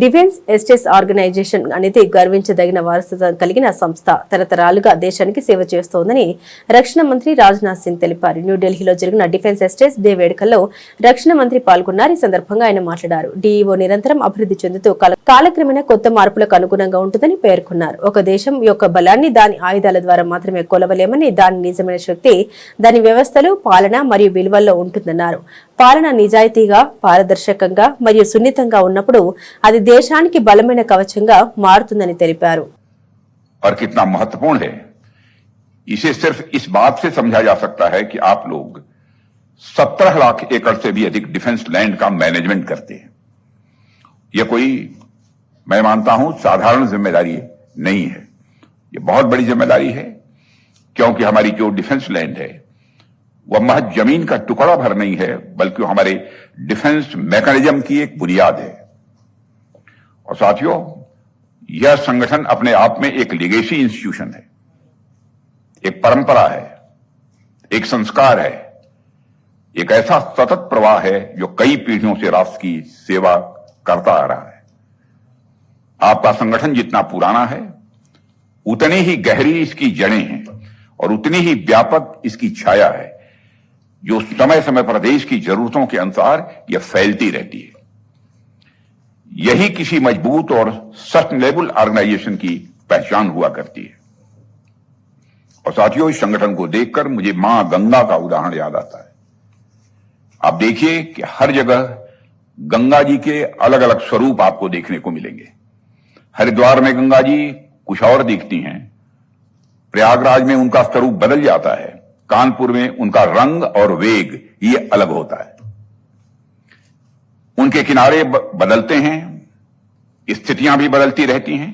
Defence estates organisation అనేది గర్వించదగిన వారసత్వం కలిగిన సంస్థ. తరతరాలుగా దేశానికి సేవ చేస్తోందని రక్షణ మంత్రి రాజ్నాథ్ సింగ్ తెలిపారు. న్యూఢిల్లీలో జరిగిన డిఫెన్స్ ఎస్టేట్స్ డే వేడుకల్లో రక్షణ మంత్రి పాల్గొన్నారు. ఈ సందర్భంగా ఆయన మాట్లాడారు. డీఈఓ నిరంతరం అభివృద్ధి చెందుతూ కాలక్రమేణా కొత్త మార్పులకు అనుగుణంగా ఉంటుందని పేర్కొన్నారు. ఒక దేశం యొక్క బలాన్ని దాని ఆయుధాల ద్వారా మాత్రమే కొలవలేమని, దాని నిజమైన శక్తి దాని వ్యవస్థలు, పాలన మరియు విలువల్లో ఉంటుందన్నారు. పాలన నిజాయితీగా, పారదర్శకంగా మరియు సున్నితంగా ఉన్నప్పుడు అది దేశానికి బలమైన కవచంగా మారుతుందని తెలిపారు. और कितना महत्वपूर्ण है इसे सिर्फ इस बात से समझा जा सकता है कि आप लोग 17 लाख एकड़ से भी अधिक डिफेंस लैंड का मैनेजमेंट करते हैं। यह कोई, मैं मानता हूं, साधारण जिम्मेदारी नहीं है। यह बहुत बड़ी जिम्मेदारी है, क्योंकि हमारी जो डिफेंस लैंड है वह महज जमीन का टुकड़ा भर नहीं है, बल्कि हमारे डिफेंस मैकेनिज्म की एक बुनियाद है। और साथियों, यह संगठन अपने आप में एक लीगेसी इंस्टीट्यूशन है, एक परंपरा है, एक संस्कार है, एक ऐसा सतत प्रवाह है जो कई पीढ़ियों से राष्ट्र की सेवा करता आ रहा है। आपका संगठन जितना पुराना है, उतनी ही गहरी इसकी जड़ें हैं और उतनी ही व्यापक इसकी छाया है, जो समय समय पर देश की जरूरतों के अनुसार यह फैलती रहती है। यही किसी मजबूत और सस्टेनेबल ऑर्गेनाइजेशन की पहचान हुआ करती है। और साथियों, इस संगठन को देखकर मुझे मां गंगा का उदाहरण याद आता है। आप देखिए कि हर जगह गंगा जी के अलग अलग स्वरूप आपको देखने को मिलेंगे। हरिद्वार में गंगा जी कुछ और दिखती हैं, प्रयागराज में उनका स्वरूप बदल जाता है, कानपुर में उनका रंग और वेग ये अलग होता है। उनके किनारे बदलते हैं, स्थितियां भी बदलती रहती हैं,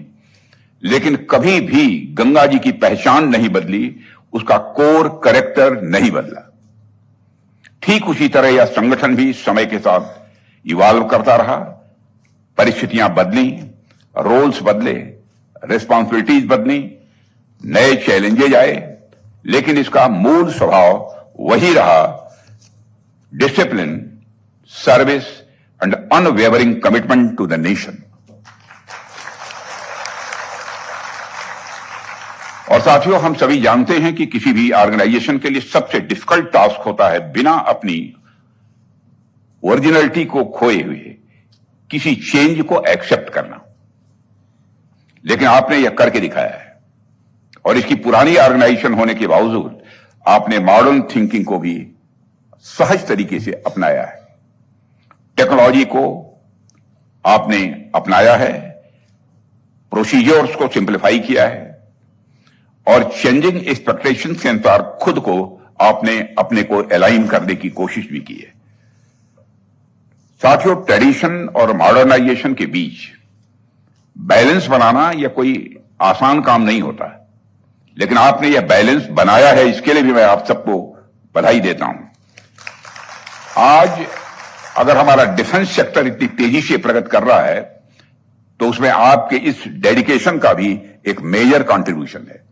लेकिन कभी भी गंगा जी की पहचान नहीं बदली, उसका कोर कैरेक्टर नहीं बदला। ठीक उसी तरह यह संगठन भी समय के साथ इवॉल्व करता रहा। परिस्थितियां बदली, रोल्स बदले, रिस्पॉन्सिबिलिटीज बदली, नए चैलेंजेज आए, लेकिन इसका मूल स्वभाव वही रहा: discipline, service and unwavering commitment to the nation. और साथियों, हम सभी जानते हैं कि किसी भी ऑर्गेनाइजेशन के लिए सबसे डिफिकल्ट टास्क होता है बिना अपनी ओरिजिनलिटी को खोए हुए किसी चेंज को एक्सेप्ट करना। लेकिन आपने यह करके दिखाया है, और इसकी पुरानी ऑर्गेनाइजेशन होने के बावजूद आपने मॉडर्न थिंकिंग को भी सहज तरीके से अपनाया है। टेक्नोलॉजी को आपने अपनाया है, प्रोसीजर्स को सिंप्लीफाई किया है, और चेंजिंग एक्सपेक्टेशंस के अनुसार खुद को आपने अपने को अलाइन करने की कोशिश भी की है। साथियों, ट्रेडिशन और मॉडर्नाइजेशन के बीच बैलेंस बनाना यह कोई आसान काम नहीं होता है, लेकिन आपने यह बैलेंस बनाया है, इसके लिए भी मैं आप सबको बधाई देता हूं। आज अगर हमारा डिफेंस सेक्टर इतनी तेजी से प्रगति कर रहा है, तो उसमें आपके इस डेडिकेशन का भी एक मेजर कंट्रीब्यूशन है।